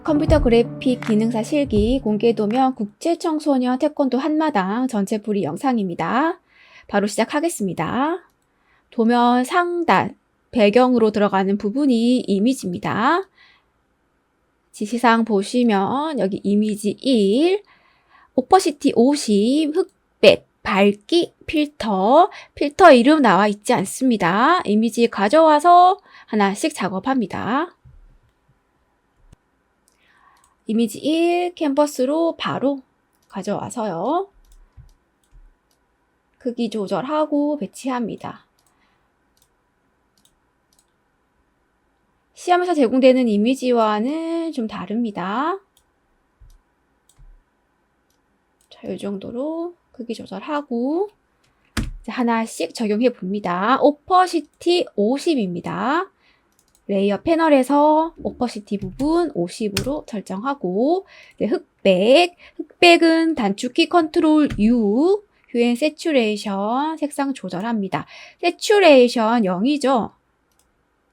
컴퓨터 그래픽 기능사 실기 공개도면 국제청소년 태권도 한마당 전체 풀이 영상입니다. 바로 시작하겠습니다. 도면 상단 배경으로 들어가는 부분이 이미지입니다. 지시사항 보시면 여기 이미지 1, 오퍼시티 50, 흑백, 밝기, 필터 이름 나와 있지 않습니다. 이미지 가져와서 하나씩 작업합니다. 이미지 1 캔버스로 바로 가져와서요. 크기 조절하고 배치합니다. 시험에서 제공되는 이미지와는 좀 다릅니다. 자, 이 정도로 크기 조절하고 하나씩 적용해 봅니다. 오퍼시티 50입니다. 레이어 패널에서 오퍼시티 부분 50으로 설정하고 흑백은 단축키 컨트롤 U, 휴 세츄레이션 색상 조절합니다. 세츄레이션 0이죠.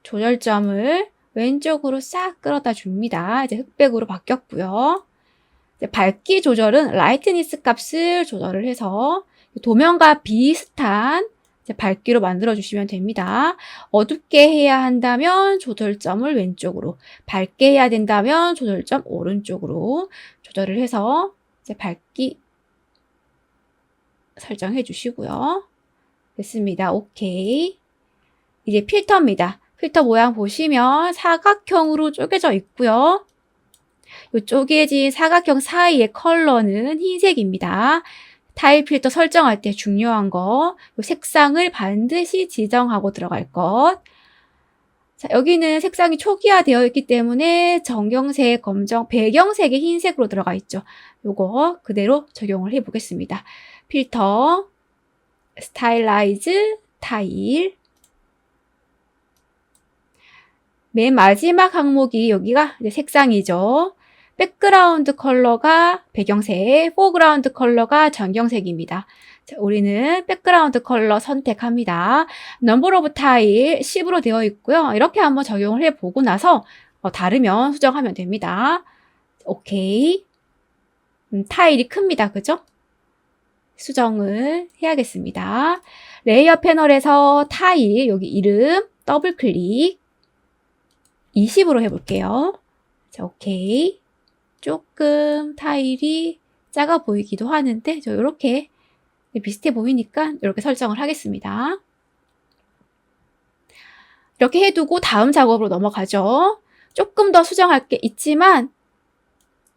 조절점을 왼쪽으로 싹 끌어다 줍니다. 이제 흑백으로 바뀌었고요. 이제 밝기 조절은 라이트니스 값을 조절을 해서 도면과 비슷한 밝기로 만들어 주시면 됩니다. 어둡게 해야 한다면 조절점을 왼쪽으로, 밝게 해야 된다면 조절점 오른쪽으로 조절을 해서 이제 밝기 설정해 주시고요. 됐습니다. 오케이. 이제 필터입니다. 필터 모양 보시면 사각형으로 쪼개져 있고요. 이 쪼개진 사각형 사이의 컬러는 흰색입니다. 타일 필터 설정할 때 중요한 거, 색상을 반드시 지정하고 들어갈 것. 자, 여기는 색상이 초기화되어 있기 때문에 정경색, 검정, 배경색이 흰색으로 들어가 있죠. 요거 그대로 적용을 해 보겠습니다. 필터, 스타일라이즈, 타일. 맨 마지막 항목이 여기가 이제 색상이죠. 백그라운드 컬러가 배경색, 포그라운드 컬러가 전경색입니다. 자, 우리는 백그라운드 컬러 선택합니다. 넘버 오브 타일 10으로 되어 있고요. 이렇게 한번 적용을 해보고 나서 다르면 수정하면 됩니다. 오케이. 타일이 큽니다. 그죠? 수정을 해야겠습니다. 레이어 패널에서 타일, 여기 이름, 더블 클릭 20으로 해볼게요. 자, 오케이. 조금 타일이 작아 보이기도 하는데 저 이렇게 비슷해 보이니까 이렇게 설정을 하겠습니다. 이렇게 해두고 다음 작업으로 넘어가죠. 조금 더 수정할 게 있지만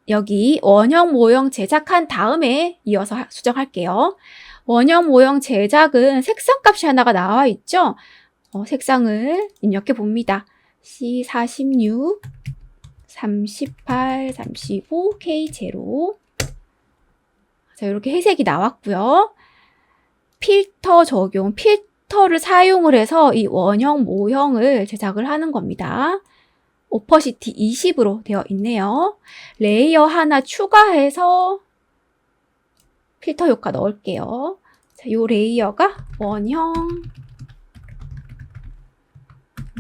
여기 원형 모형 제작한 다음에 이어서 수정할게요. 원형 모형 제작은 색상 값이 하나가 나와 있죠. 색상을 입력해 봅니다. C46 38, 35, K0. 자, 이렇게 회색이 나왔고요. 필터 적용, 필터를 사용을 해서 이 원형, 모형을 제작을 하는 겁니다. 오퍼시티 20으로 되어 있네요. 레이어 하나 추가해서 필터 효과 넣을게요. 자, 이 레이어가 원형,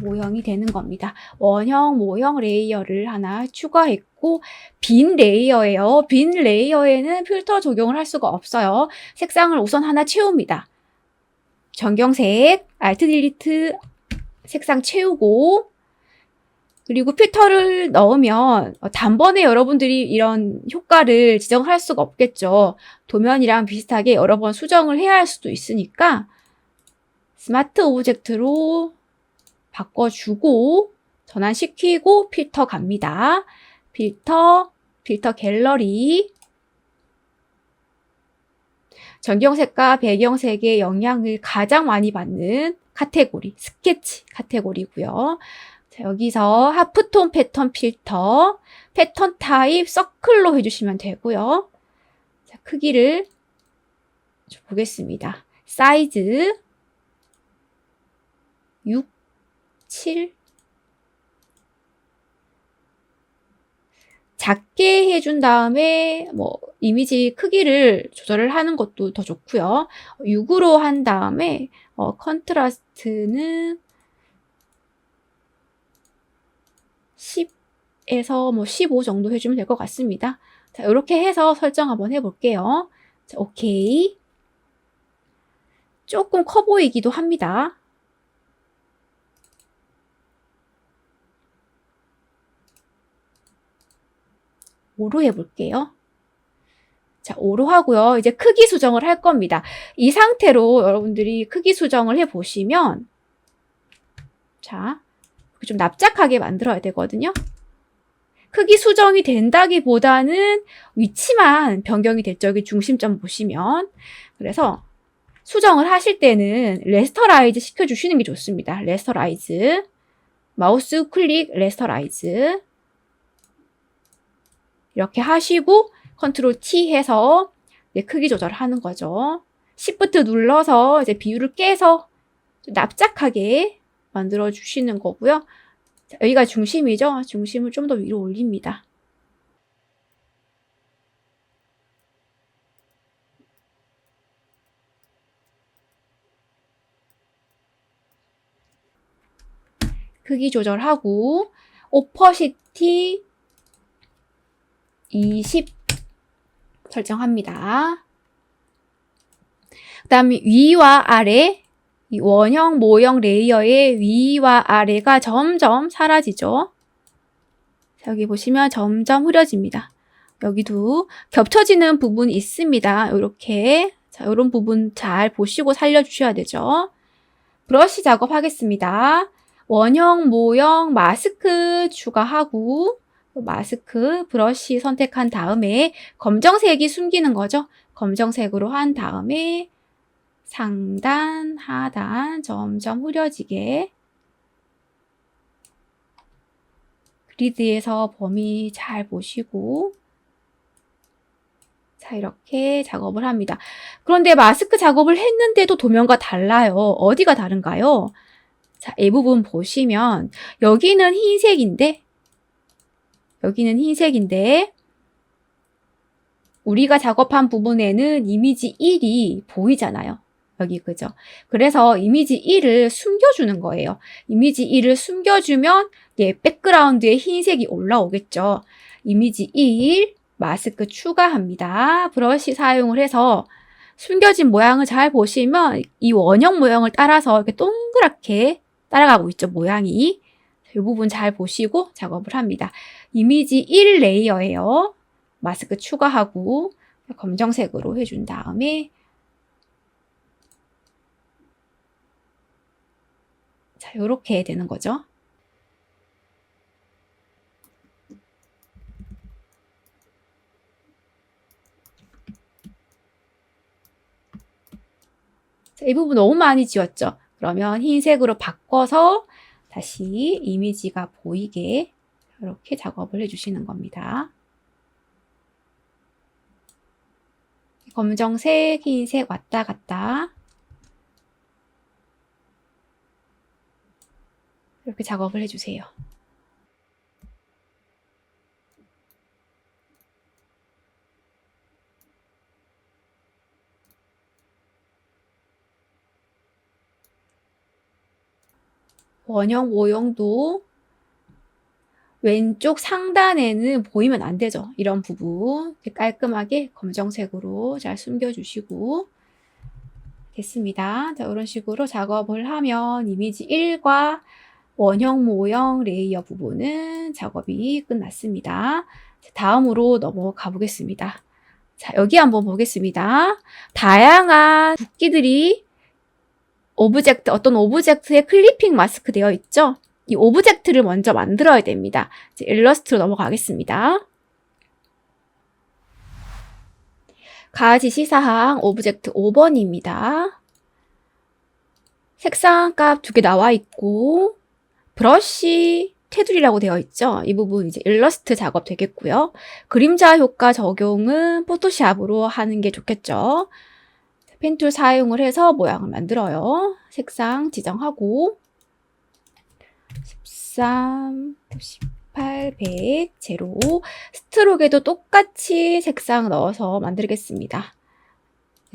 모형이 되는 겁니다. 원형, 모형 레이어를 하나 추가했고 빈 레이어예요. 빈 레이어에는 필터 적용을 할 수가 없어요. 색상을 우선 하나 채웁니다. 전경색, Alt 딜리트 색상 채우고 그리고 필터를 넣으면 단번에 여러분들이 이런 효과를 지정할 수가 없겠죠. 도면이랑 비슷하게 여러 번 수정을 해야 할 수도 있으니까 스마트 오브젝트로 바꿔주고 전환시키고 필터 갑니다. 필터 갤러리. 전경색과 배경색의 영향을 가장 많이 받는 카테고리, 스케치 카테고리고요. 자, 여기서 하프톤 패턴 필터, 패턴 타입 서클로 해주시면 되고요. 자, 크기를 보겠습니다. 사이즈 6, 7 작게 해준 다음에 이미지 크기를 조절을 하는 것도 더 좋고요. 6으로 한 다음에 컨트라스트는 10 10에서 뭐 15 정도 해주면 될 것 같습니다. 자, 이렇게 해서 설정 한번 해볼게요. 자, 오케이. 조금 커 보이기도 합니다. 오로 해볼게요. 자, 오로 하고요. 이제 크기 수정을 할 겁니다. 이 상태로 여러분들이 크기 수정을 해보시면, 자, 좀 납작하게 만들어야 되거든요. 크기 수정이 된다기보다는 위치만 변경이 됐죠. 여기 중심점 보시면. 그래서 수정을 하실 때는 레스터라이즈 시켜주시는 게 좋습니다. 레스터라이즈. 마우스 클릭 레스터라이즈. 이렇게 하시고 컨트롤 T 해서 크기 조절을 하는 거죠. Shift 눌러서 이제 비율을 깨서 납작하게 만들어 주시는 거고요. 자, 여기가 중심이죠. 중심을 좀 더 위로 올립니다. 크기 조절하고 오퍼시티 20 설정합니다. 그 다음에 위와 아래, 이 원형, 모형 레이어의 위와 아래가 점점 사라지죠. 여기 보시면 점점 흐려집니다. 여기도 겹쳐지는 부분이 있습니다. 이렇게. 자, 이런 부분 잘 보시고 살려주셔야 되죠. 브러쉬 작업하겠습니다. 원형, 모형, 마스크 추가하고 마스크, 브러쉬 선택한 다음에 검정색이 숨기는 거죠. 검정색으로 한 다음에 상단, 하단 점점 흐려지게 그리드에서 범위 잘 보시고 자, 이렇게 작업을 합니다. 그런데 마스크 작업을 했는데도 도면과 달라요. 어디가 다른가요? 자, 이 부분 보시면 여기는 흰색인데 우리가 작업한 부분에는 이미지 1이 보이잖아요. 여기 그죠? 그래서 이미지 1을 숨겨주는 거예요. 이미지 1을 숨겨주면 백그라운드에 흰색이 올라오겠죠. 이미지 1 마스크 추가합니다. 브러쉬 사용을 해서 숨겨진 모양을 잘 보시면 이 원형 모형을 따라서 이렇게 동그랗게 따라가고 있죠. 모양이. 이 부분 잘 보시고 작업을 합니다. 이미지 1 레이어예요. 마스크 추가하고 검정색으로 해준 다음에 자, 요렇게 되는 거죠. 자, 이 부분 너무 많이 지웠죠. 그러면 흰색으로 바꿔서 다시 이미지가 보이게 이렇게 작업을 해주시는 겁니다. 검정색, 흰색 왔다 갔다 이렇게 작업을 해주세요. 원형 모형도 왼쪽 상단에는 보이면 안 되죠. 이런 부분 깔끔하게 검정색으로 잘 숨겨주시고 됐습니다. 자, 이런 식으로 작업을 하면 이미지 1과 원형 모형 레이어 부분은 작업이 끝났습니다. 다음으로 넘어가 보겠습니다. 자, 여기 한번 보겠습니다. 다양한 붓기들이 어떤 오브젝트에 클리핑 마스크 되어 있죠? 이 오브젝트를 먼저 만들어야 됩니다. 이제 일러스트로 넘어가겠습니다. 가지 시사항 오브젝트 5번입니다. 색상 값 2개 나와 있고 브러쉬 테두리라고 되어 있죠. 이 부분 이제 일러스트 작업 되겠고요. 그림자 효과 적용은 포토샵으로 하는 게 좋겠죠. 펜툴 사용을 해서 모양을 만들어요. 색상 지정하고 13, 18, 100, 0 스트로크에도 똑같이 색상 넣어서 만들겠습니다.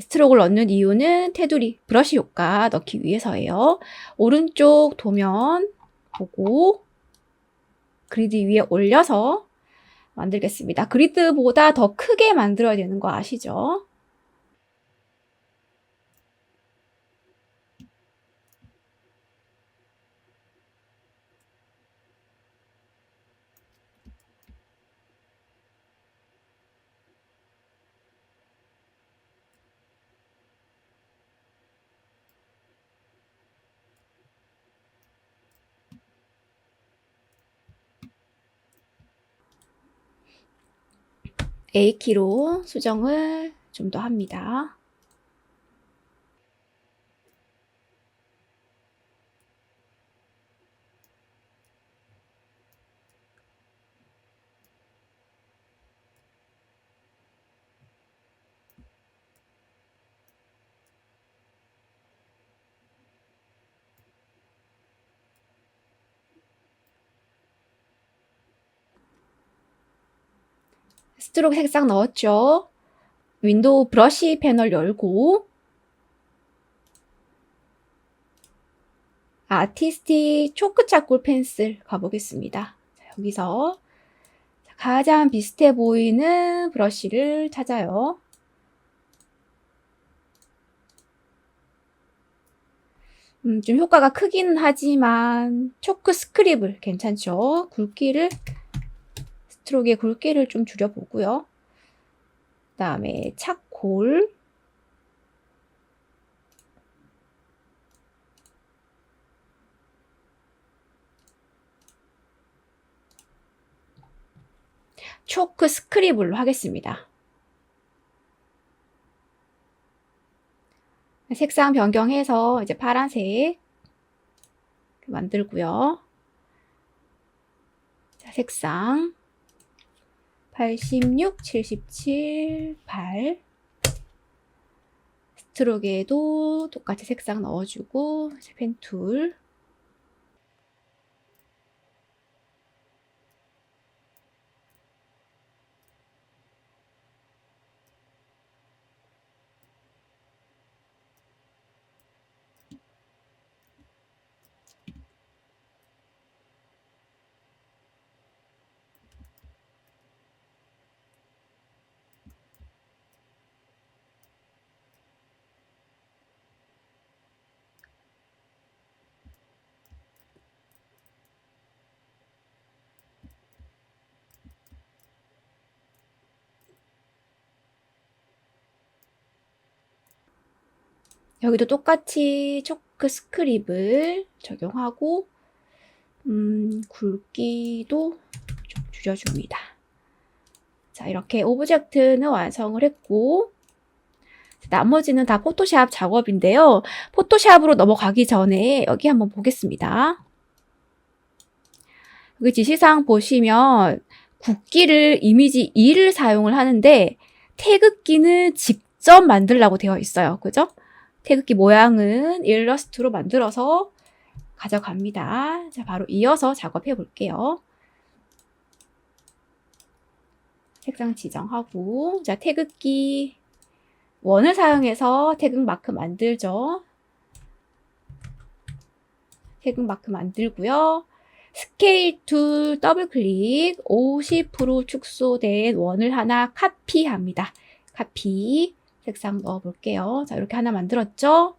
스트로크를 넣는 이유는 테두리, 브러쉬 효과 넣기 위해서예요. 오른쪽 도면 보고 그리드 위에 올려서 만들겠습니다. 그리드보다 더 크게 만들어야 되는 거 아시죠? A키로 수정을 좀 더 합니다. 스트로크 색상 넣었죠. 윈도우 브러쉬 패널 열고 아티스틱 초크 차콜 펜슬 가보겠습니다. 자, 여기서 가장 비슷해 보이는 브러쉬를 찾아요. 좀 효과가 크기는 하지만 초크 스크립을 괜찮죠? 굵기를 스트로크의 굵기를 좀 줄여보고요. 그 다음에 차콜 초크 스크립으로 하겠습니다. 색상 변경해서 이제 파란색 만들고요. 자, 색상 86, 77, 8 스트로크에도 똑같이 색상 넣어주고 이제 펜툴 여기도 똑같이 초크 스크립을 적용하고 굵기도 좀 줄여줍니다. 자, 이렇게 오브젝트는 완성을 했고 나머지는 다 포토샵 작업인데요. 포토샵으로 넘어가기 전에 여기 한번 보겠습니다. 여기 지시사항 보시면 국기를 이미지 2를 사용을 하는데 태극기는 직접 만들라고 되어 있어요. 그죠? 태극기 모양은 일러스트로 만들어서 가져갑니다. 자, 바로 이어서 작업해 볼게요. 색상 지정하고, 자, 태극기 원을 사용해서 태극 마크 만들죠. 태극 마크 만들고요. 스케일 툴 더블 클릭 50% 축소된 원을 하나 카피합니다. 카피 색상 넣어 볼게요. 자, 이렇게 하나 만들었죠?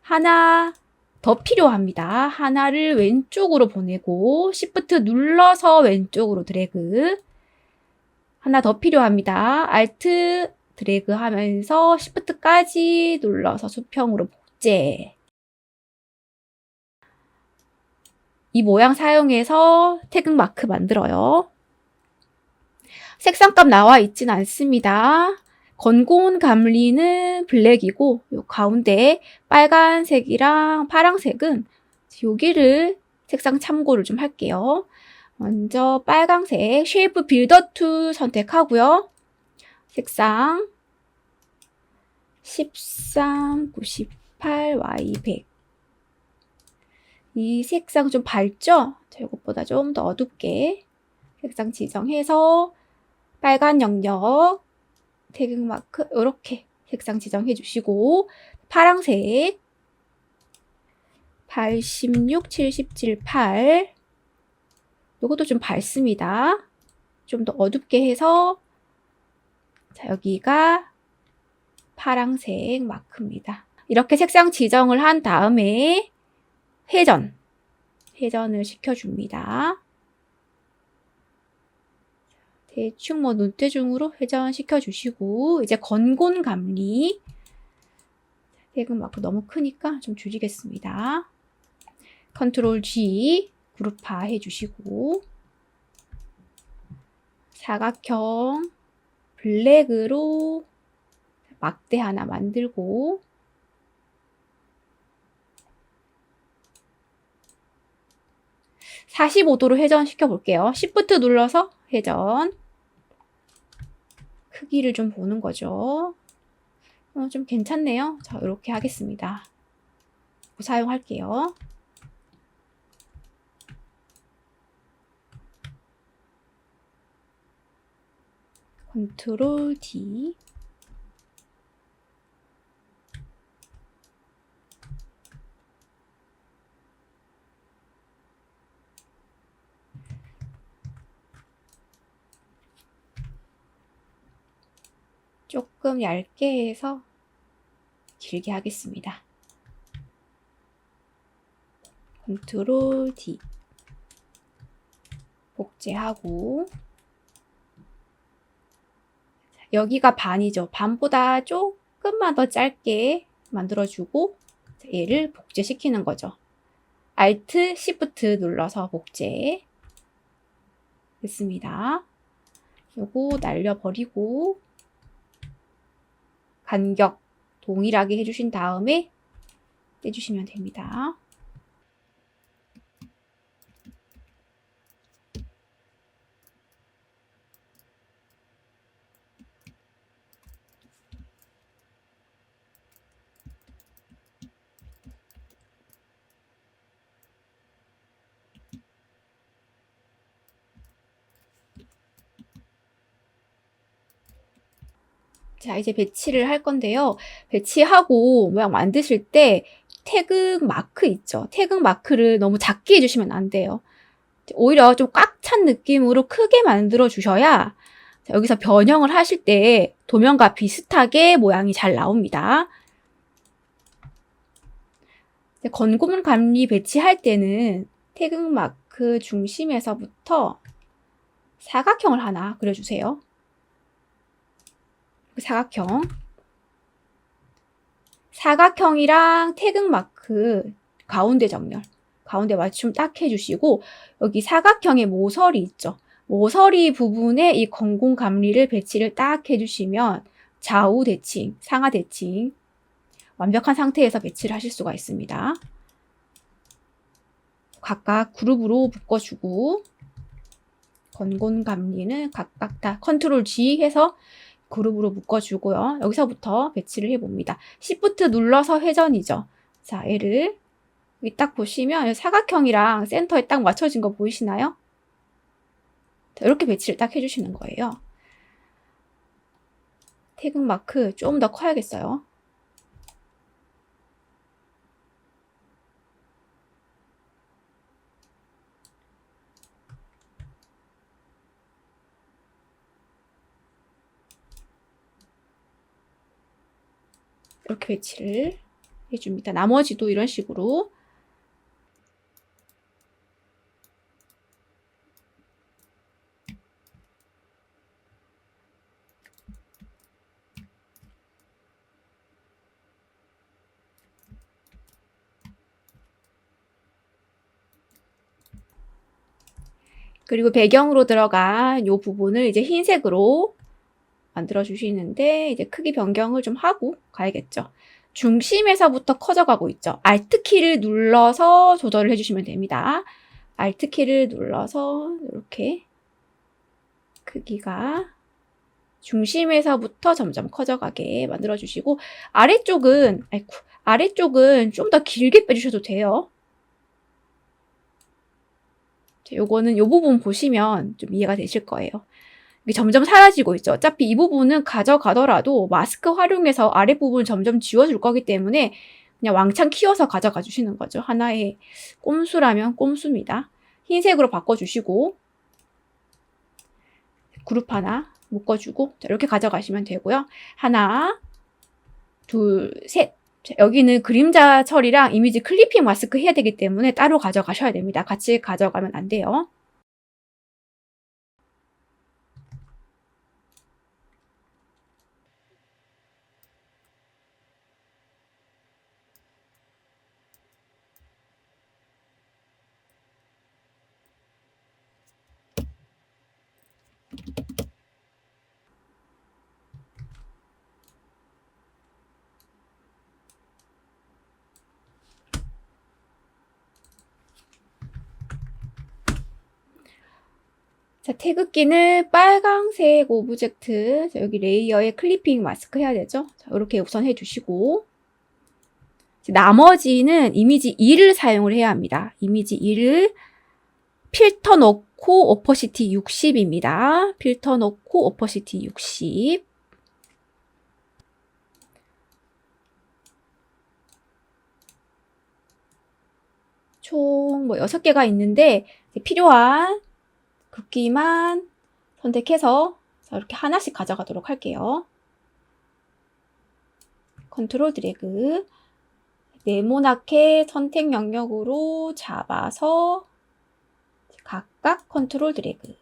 하나 더 필요합니다. 하나를 왼쪽으로 보내고 Shift 눌러서 왼쪽으로 드래그. 하나 더 필요합니다. Alt 드래그 하면서 Shift까지 눌러서 수평으로 복제. 이 모양 사용해서 태극 마크 만들어요. 색상값 나와 있진 않습니다. 건고온 감리는 블랙이고 요 가운데 빨간색이랑 파란색은 여기를 색상 참고를 좀 할게요. 먼저 빨간색 쉐이프 빌더 툴 선택하고요. 색상 13, 98, Y100 이 색상 좀 밝죠? 자, 이것보다 좀 더 어둡게 색상 지정해서 빨간 영역 태극 마크 이렇게 색상 지정해 주시고 파란색 86, 77, 8 요것도 좀 밝습니다. 좀 더 어둡게 해서 자, 여기가 파랑색 마크입니다. 이렇게 색상 지정을 한 다음에 회전을 시켜줍니다. 대충 뭐 눈대중으로 회전시켜 주시고 이제 건곤 감리 태극 마크 너무 크니까 좀 줄이겠습니다. 컨트롤 G 그룹화 해주시고 사각형 블랙으로 막대 하나 만들고 45도로 회전시켜 볼게요. Shift 눌러서 회전. 크기를 좀 보는 거죠. 좀 괜찮네요. 자, 이렇게 하겠습니다. 사용할게요. 컨트롤 D. 조금 얇게 해서 길게 하겠습니다. 컨트롤 D. 복제하고 여기가 반이죠. 반보다 조금만 더 짧게 만들어주고 얘를 복제시키는 거죠. Alt, Shift 눌러서 복제 됐습니다. 요거 날려버리고 간격 동일하게 해주신 다음에 떼주시면 됩니다. 자, 이제 배치를 할 건데요. 배치하고 모양 만드실 때 태극 마크 있죠. 태극 마크를 너무 작게 해주시면 안 돼요. 오히려 좀 꽉 찬 느낌으로 크게 만들어 주셔야 여기서 변형을 하실 때 도면과 비슷하게 모양이 잘 나옵니다. 건고문 감리 배치할 때는 태극 마크 중심에서부터 사각형을 하나 그려주세요. 사각형이랑 태극 마크 가운데 정렬, 가운데 맞춤 딱 해주시고 여기 사각형의 모서리 있죠. 모서리 부분에 이 건공 감리를 배치를 딱 해주시면 좌우 대칭, 상하 대칭 완벽한 상태에서 배치를 하실 수가 있습니다. 각각 그룹으로 묶어주고 건곤 감리는 각각 다 컨트롤 G 해서 그룹으로 묶어주고요. 여기서부터 배치를 해봅니다. Shift 눌러서 회전이죠. 자, 얘를 여기 딱 보시면 사각형이랑 센터에 딱 맞춰진 거 보이시나요? 자, 이렇게 배치를 딱 해주시는 거예요. 태극 마크 좀 더 커야겠어요. 이렇게 배치를 해줍니다. 나머지도 이런 식으로 그리고 배경으로 들어간 이 부분을 이제 흰색으로 만들어 주시는데 이제 크기 변경을 좀 하고 가야겠죠. 중심에서부터 커져가고 있죠. Alt 키를 눌러서 조절을 해주시면 됩니다. Alt 키를 눌러서 이렇게 크기가 중심에서부터 점점 커져가게 만들어 주시고 아래쪽은 좀 더 길게 빼주셔도 돼요. 요거는 요 부분 보시면 좀 이해가 되실 거예요. 이게 점점 사라지고 있죠. 어차피 이 부분은 가져가더라도 마스크 활용해서 아랫부분 점점 지워줄 거기 때문에 그냥 왕창 키워서 가져가 주시는 거죠. 하나의 꼼수라면 꼼수입니다. 흰색으로 바꿔주시고 그룹 하나 묶어주고 자, 이렇게 가져가시면 되고요. 하나, 둘, 셋. 자, 여기는 그림자 처리랑 이미지 클리핑 마스크 해야 되기 때문에 따로 가져가셔야 됩니다. 같이 가져가면 안 돼요. 자, 태극기는 빨강색 오브젝트. 자, 여기 레이어에 클리핑 마스크 해야 되죠? 자, 이렇게 우선 해주시고. 나머지는 이미지 2를 사용을 해야 합니다. 이미지 2를 필터 넣고 오퍼시티 60입니다. 필터 넣고 오퍼시티 60. 총 뭐 6개가 있는데 필요한 굵기만 선택해서 이렇게 하나씩 가져가도록 할게요. 컨트롤 드래그. 네모나게 선택 영역으로 잡아서 각각 컨트롤 드래그.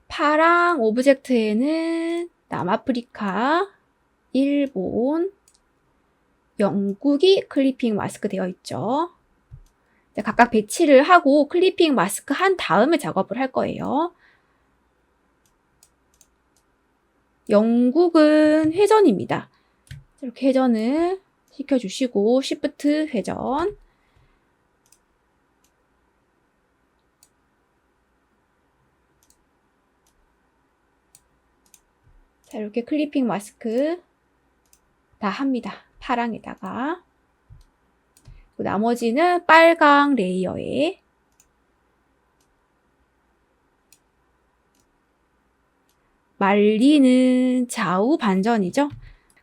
파랑 오브젝트에는 남아프리카, 일본, 영국이 클리핑 마스크 되어 있죠. 각각 배치를 하고 클리핑 마스크 한 다음에 작업을 할 거예요. 영국은 회전입니다. 이렇게 회전을 시켜주시고 Shift 회전. 자, 이렇게 클리핑 마스크 다 합니다. 파랑에다가. 나머지는 빨강 레이어에 말리는 좌우 반전이죠.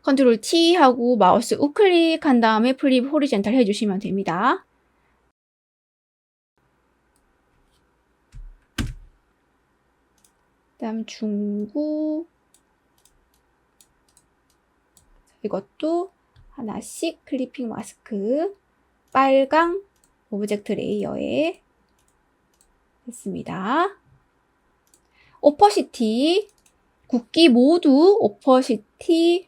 컨트롤 T 하고 마우스 우클릭한 다음에 플립 호리젠탈 해주시면 됩니다. 그다음 중국. 이것도 하나씩 클리핑 마스크 빨강 오브젝트 레이어에 됐습니다. 오퍼시티 굵기 모두 오퍼시티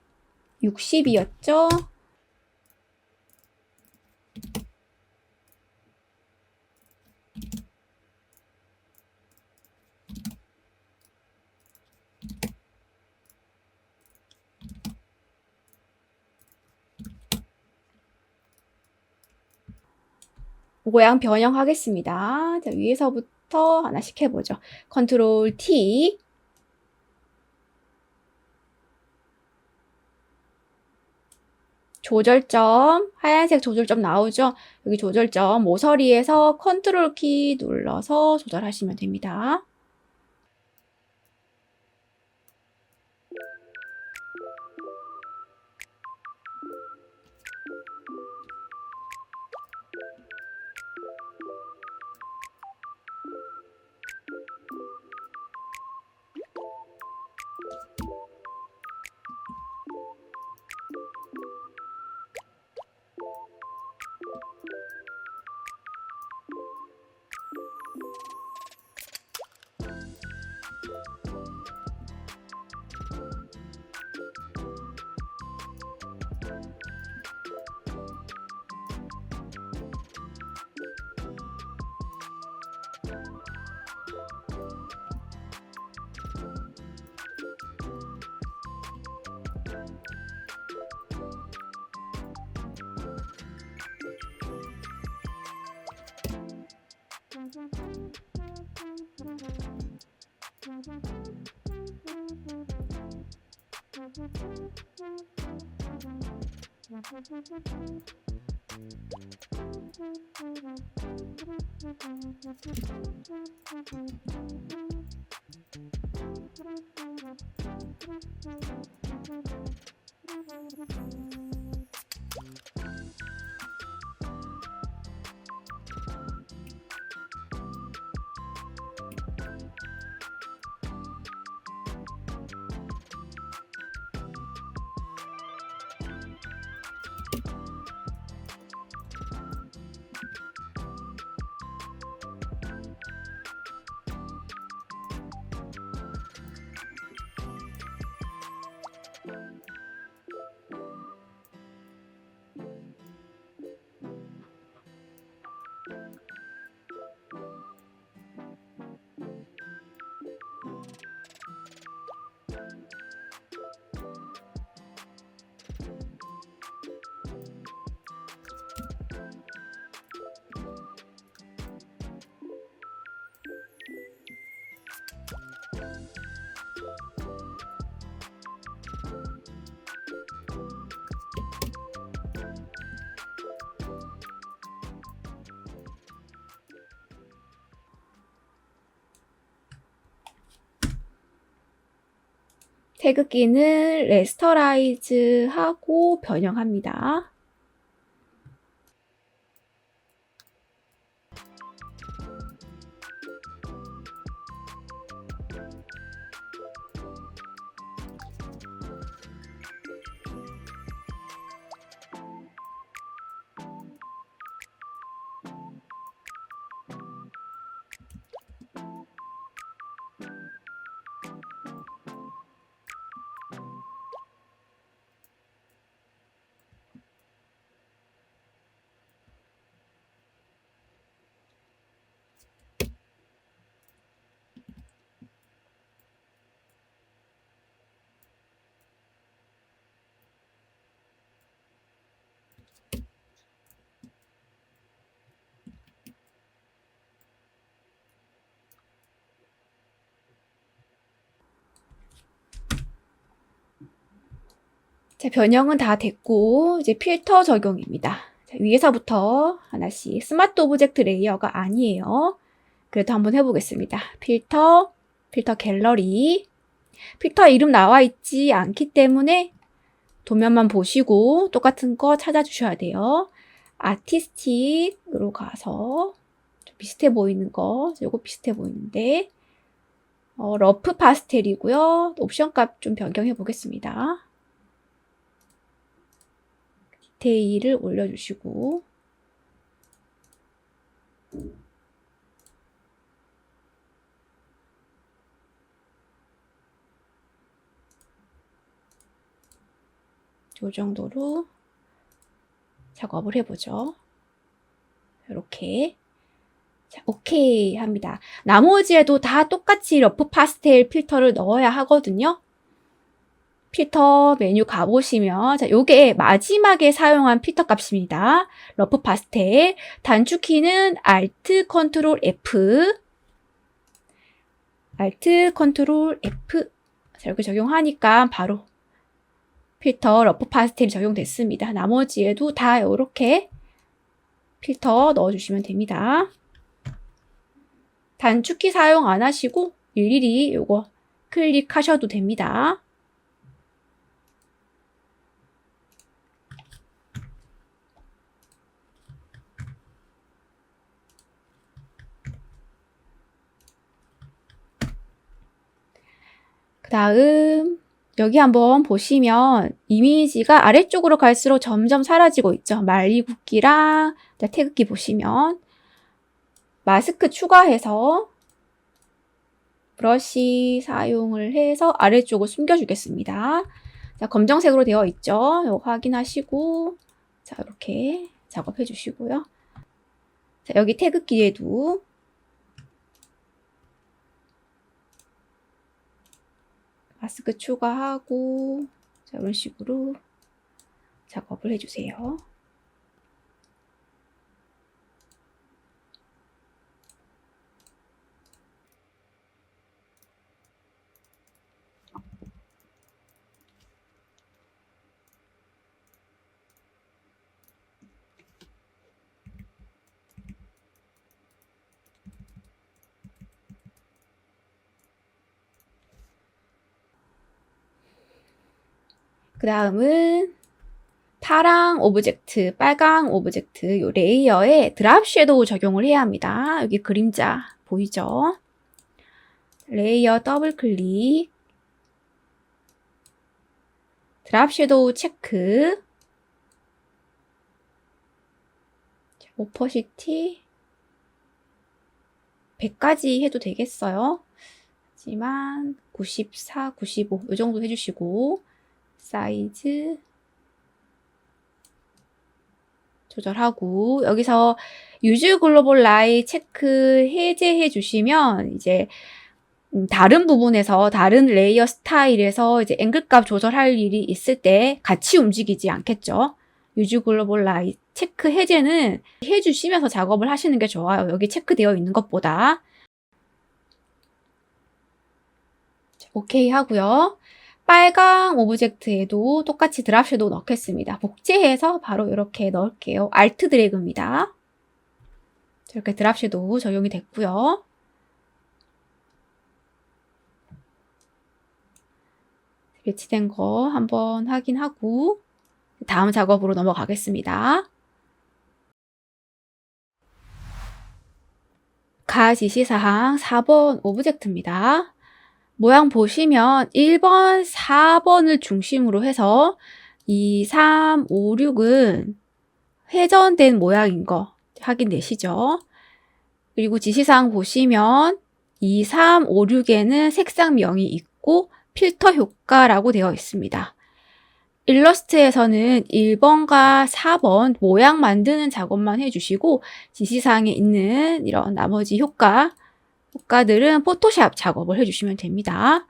60이었죠. 모양 변형하겠습니다. 자, 위에서부터 하나씩 해보죠. 컨트롤 T. 조절점, 하얀색 조절점 나오죠? 여기 조절점 모서리에서 컨트롤 키 눌러서 조절하시면 됩니다. 태극기는 레스터라이즈하고 변형합니다. 자, 변형은 다 됐고 이제 필터 적용입니다. 자, 위에서부터 하나씩 스마트 오브젝트 레이어가 아니에요. 그래도 한번 해보겠습니다. 필터 갤러리. 필터 이름 나와 있지 않기 때문에 도면만 보시고 똑같은 거 찾아주셔야 돼요. 아티스틱으로 가서 좀 비슷해 보이는 거, 요거 비슷해 보이는데 러프 파스텔이고요. 옵션 값 좀 변경해 보겠습니다. 디테일을 올려주시고 이 정도로 작업을 해보죠. 이렇게. 자, 오케이 합니다. 나머지에도 다 똑같이 러프 파스텔 필터를 넣어야 하거든요. 필터 메뉴 가보시면 자, 요게 마지막에 사용한 필터 값입니다. 러프 파스텔. 단축키는 Alt Ctrl F. Alt Ctrl F. 자, 이렇게 적용하니까 바로 필터 러프 파스텔이 적용됐습니다. 나머지에도 다 이렇게 필터 넣어주시면 됩니다. 단축키 사용 안 하시고 일일이 요거 클릭하셔도 됩니다. 그 다음 여기 한번 보시면 이미지가 아래쪽으로 갈수록 점점 사라지고 있죠. 말리국기랑 태극기 보시면 마스크 추가해서 브러쉬 사용을 해서 아래쪽을 숨겨주겠습니다. 자, 검정색으로 되어 있죠. 이거 확인하시고 자, 이렇게 작업해 주시고요. 자, 여기 태극기에도 마스크 추가하고 자, 이런 식으로 작업을 해주세요. 그 다음은 파랑 오브젝트, 빨강 오브젝트 요 레이어에 드랍 섀도우 적용을 해야 합니다. 여기 그림자 보이죠? 레이어 더블 클릭, 드랍 섀도우 체크, 오퍼시티 100까지 해도 되겠어요. 하지만 94, 95 이 정도 해주시고 사이즈 조절하고 여기서 유즈 글로벌 라이 체크 해제해 주시면 이제 다른 부분에서 다른 레이어 스타일에서 이제 앵글값 조절할 일이 있을 때 같이 움직이지 않겠죠. 유즈 글로벌 라이 체크 해제는 해주시면서 작업을 하시는 게 좋아요. 여기 체크되어 있는 것보다. 오케이 하고요. 빨강 오브젝트에도 똑같이 드랍 섀도우 넣겠습니다. 복제해서 바로 이렇게 넣을게요. 알트 드래그입니다. 이렇게 드랍 섀도우 적용이 됐고요. 배치된 거 한번 확인하고 다음 작업으로 넘어가겠습니다. 가 지시사항 4번 오브젝트입니다. 모양 보시면 1번, 4번을 중심으로 해서 2, 3, 5, 6은 회전된 모양인 거 확인되시죠? 그리고 지시사항 보시면 2, 3, 5, 6에는 색상명이 있고 필터 효과라고 되어 있습니다. 일러스트에서는 1번과 4번 모양 만드는 작업만 해주시고 지시사항에 있는 이런 나머지 효과들은 포토샵 작업을 해주시면 됩니다.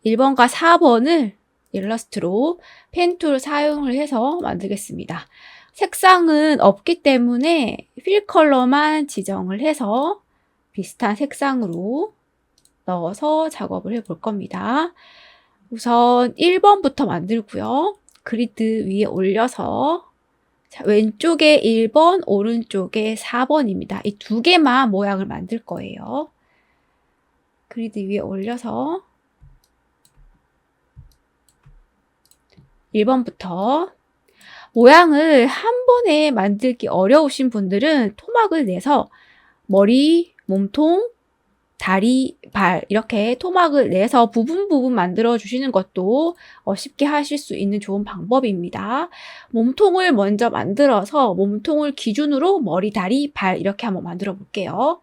1번과 4번을 일러스트로 펜툴 사용을 해서 만들겠습니다. 색상은 없기 때문에 필 컬러만 지정을 해서 비슷한 색상으로 넣어서 작업을 해볼 겁니다. 우선 1번부터 만들고요. 그리드 위에 올려서 왼쪽에 1번, 오른쪽에 4번입니다. 이 두 개만 모양을 만들 거예요. 그리드 위에 올려서 1번부터 모양을 한 번에 만들기 어려우신 분들은 토막을 내서 머리, 몸통, 다리, 발 이렇게 토막을 내서 부분 만들어 주시는 것도 쉽게 하실 수 있는 좋은 방법입니다. 몸통을 먼저 만들어서 몸통을 기준으로 머리, 다리, 발 이렇게 한번 만들어 볼게요.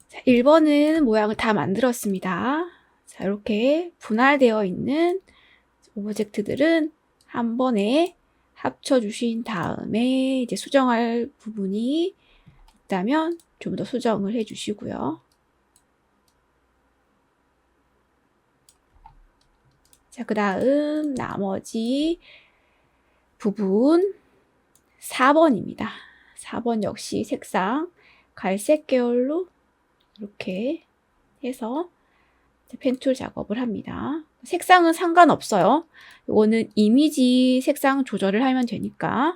자, 1번은 모양을 다 만들었습니다. 자, 이렇게 분할되어 있는 오브젝트들은 한 번에 합쳐주신 다음에 이제 수정할 부분이 있다면 좀 더 수정을 해주시고요. 자, 그 다음 나머지 부분 4번입니다. 4번 역시 색상 갈색 계열로 이렇게 해서 펜툴 작업을 합니다. 색상은 상관없어요. 이거는 이미지 색상 조절을 하면 되니까.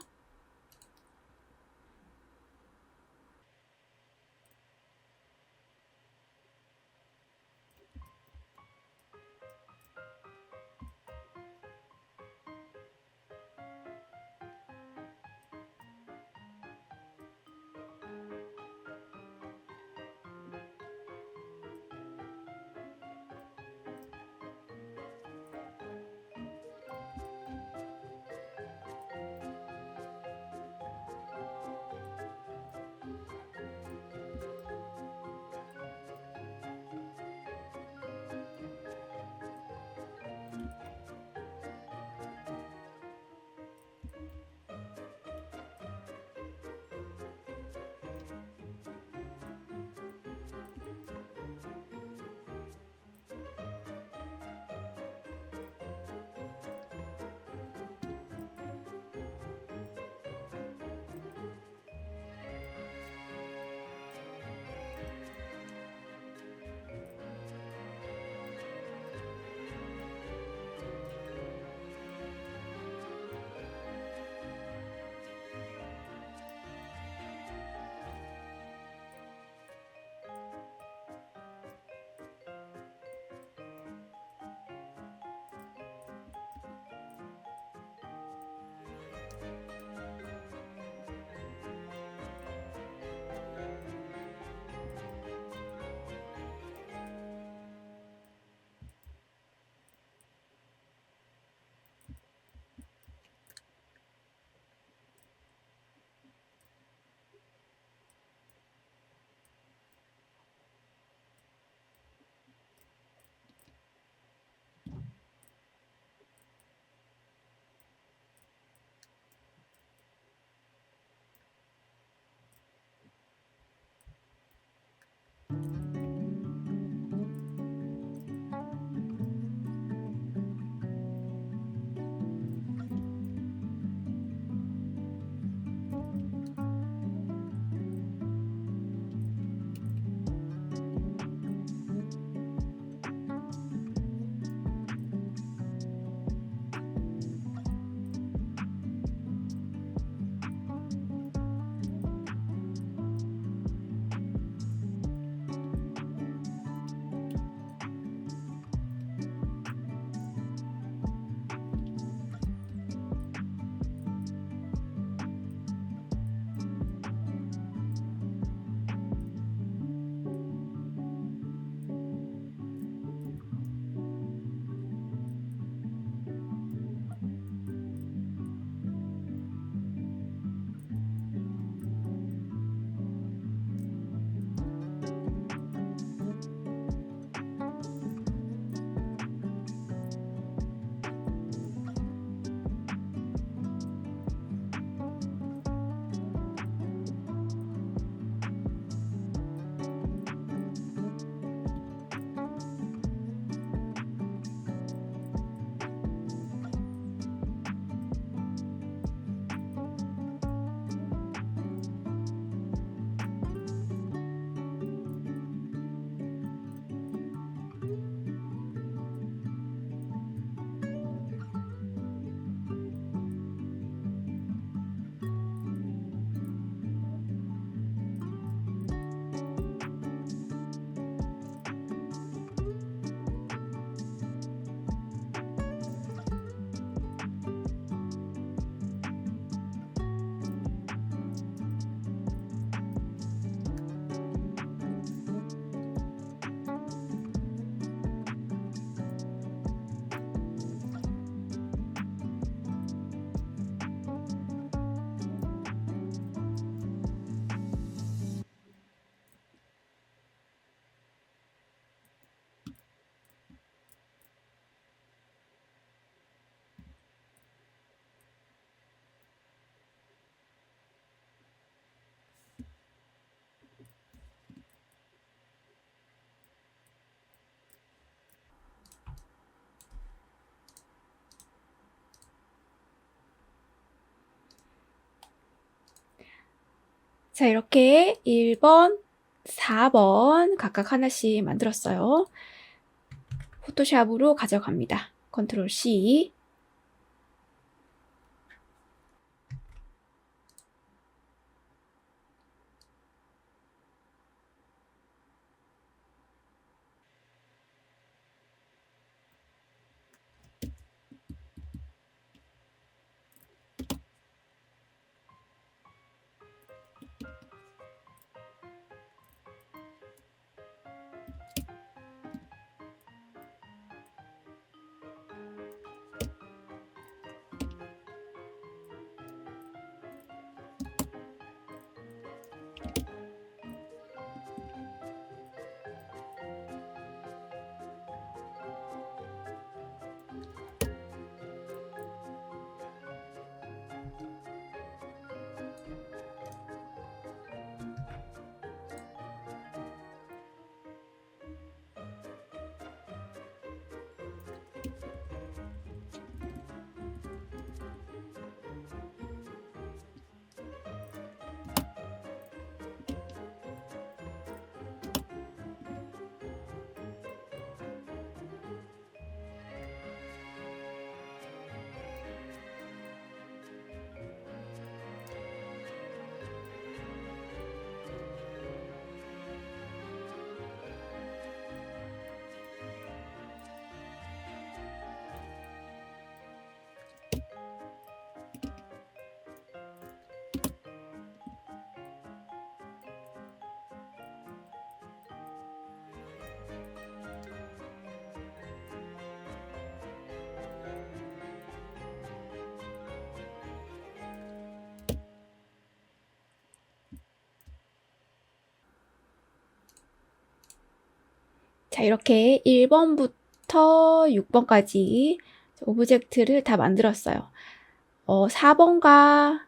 자, 이렇게 1번, 4번 각각 하나씩 만들었어요. 포토샵으로 가져갑니다. 컨트롤 C. 자, 이렇게 1번부터 6번까지 오브젝트를 다 만들었어요. 4번과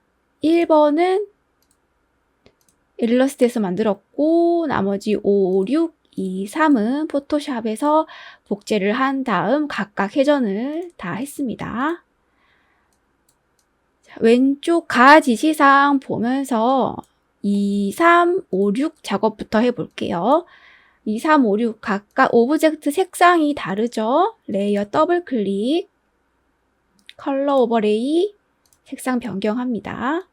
1번은 일러스트에서 만들었고, 나머지 5, 6, 2, 3은 포토샵에서 복제를 한 다음 각각 회전을 다 했습니다. 자, 왼쪽 가 지시사항 보면서 2, 3, 5, 6 작업부터 해볼게요. 2, 3, 5, 6 각각 오브젝트 색상이 다르죠? 레이어 더블 클릭, 컬러 오버레이, 색상 변경합니다.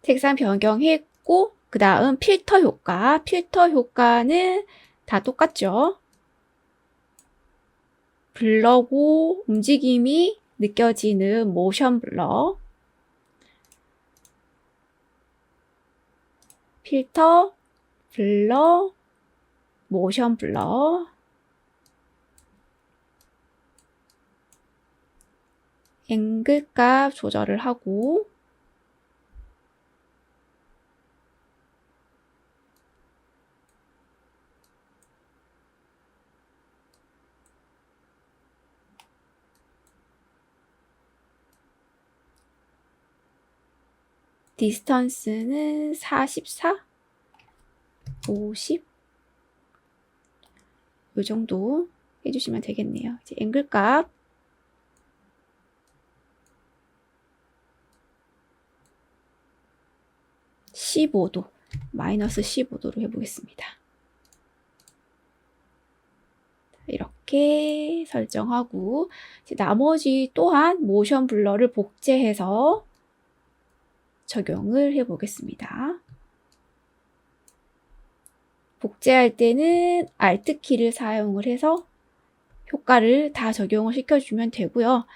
색상 변경했고, 그 다음 필터 효과. 필터 효과는 다 똑같죠? 블러고 움직임이 느껴지는 모션 블러. 필터, 블러, 모션 블러. 앵글 값 조절을 하고, 디스턴스는 44, 50, 이 정도 해주시면 되겠네요. 이제 앵글 값 15도, 마이너스 15도로 해보겠습니다. 이렇게 설정하고, 이제 나머지 또한 모션 블러를 복제해서 적용을 해보겠습니다. 복제할 때는 Alt 키를 사용을 해서 효과를 다 적용을 시켜주면 되고요.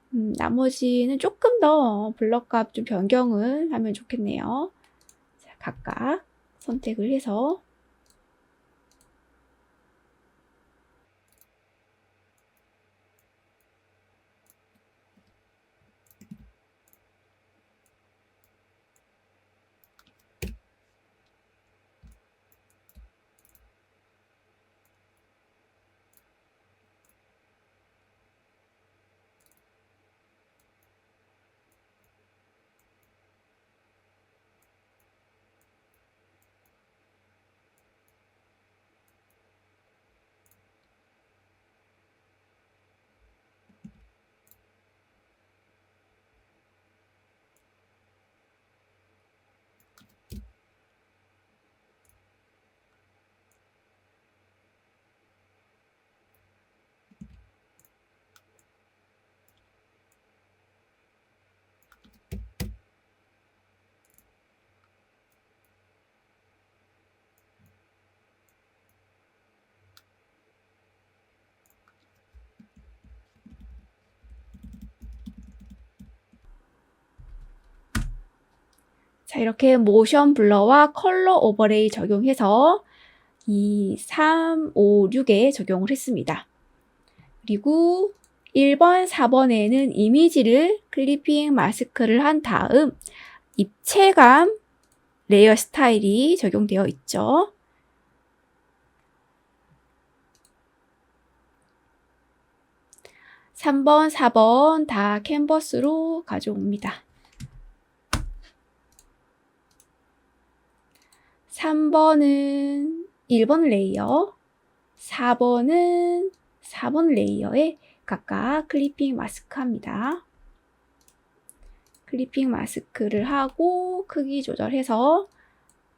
나머지는 조금 더 블럭값 좀 변경을 하면 좋겠네요. 자, 각각 선택을 해서 자, 이렇게 모션 블러와 컬러 오버레이 적용해서 2, 3, 5, 6에 적용을 했습니다. 그리고 1번, 4번에는 이미지를 클리핑 마스크를 한 다음 입체감 레이어 스타일이 적용되어 있죠. 3번, 4번 다 캔버스로 가져옵니다. 3번은 1번 레이어, 4번은 4번 레이어에 각각 클리핑 마스크 합니다. 클리핑 마스크를 하고 크기 조절해서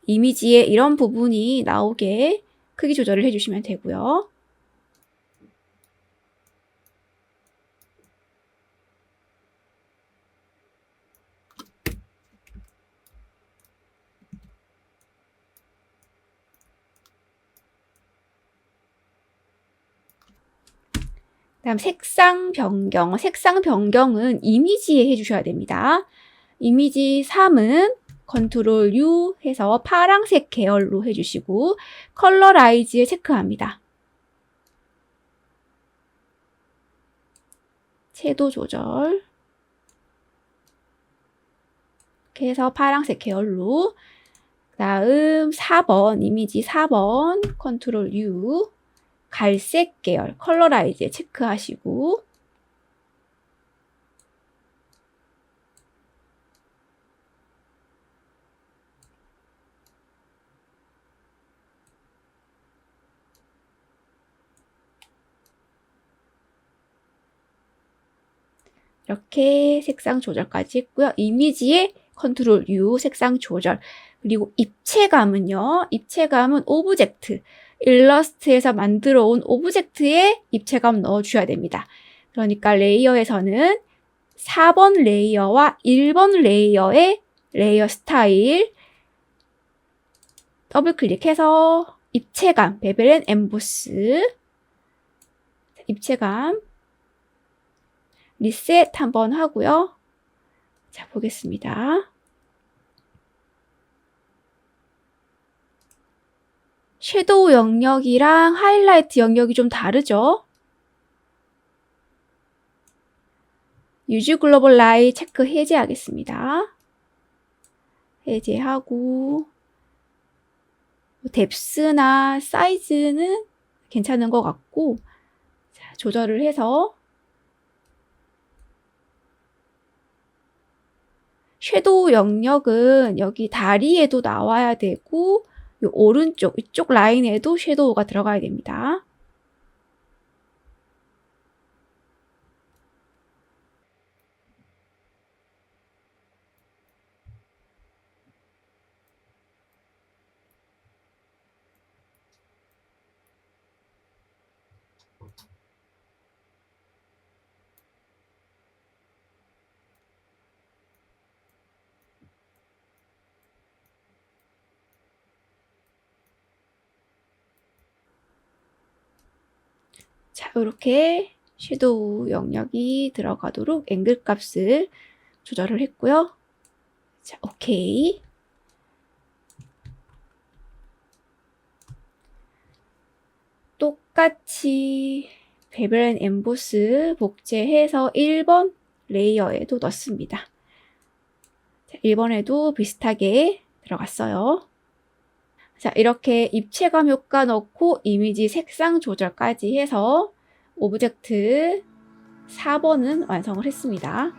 이미지에 이런 부분이 나오게 크기 조절을 해주시면 되고요. 다음 색상 변경. 색상 변경은 이미지에 해주셔야 됩니다. 이미지 3은 컨트롤 U 해서 파란색 계열로 해주시고 컬러라이즈에 체크합니다. 채도 조절. 이렇게 해서 파란색 계열로. 다음 4번, 이미지 4번 컨트롤 U 갈색 계열 컬러라이즈에 체크하시고 이렇게 색상 조절까지 했고요. 이미지에 컨트롤 U 색상 조절. 그리고 입체감은요. 입체감은 오브젝트. 일러스트에서 만들어 온 오브젝트에 입체감 넣어줘야 됩니다. 그러니까 레이어에서는 4번 레이어와 1번 레이어의 레이어 스타일 더블 클릭해서 입체감, 베벨 앤 엠보스 입체감 리셋 한번 하고요. 자, 보겠습니다. 섀도우 영역이랑 하이라이트 영역이 좀 다르죠? 유즈 글로벌 라이 체크 해제하겠습니다. 해제하고 뎁스나 사이즈는 괜찮은 것 같고 자, 조절을 해서 섀도우 영역은 여기 다리에도 나와야 되고 이 오른쪽 이쪽 라인에도 섀도우가 들어가야 됩니다. 자, 이렇게 섀도우 영역이 들어가도록 앵글 값을 조절을 했고요. 자, 오케이. 똑같이 베벨 앤 엠보스 복제해서 1번 레이어에도 넣습니다. 자, 1번에도 비슷하게 들어갔어요. 자, 이렇게 입체감 효과 넣고 이미지 색상 조절까지 해서 오브젝트 4번은 완성을 했습니다.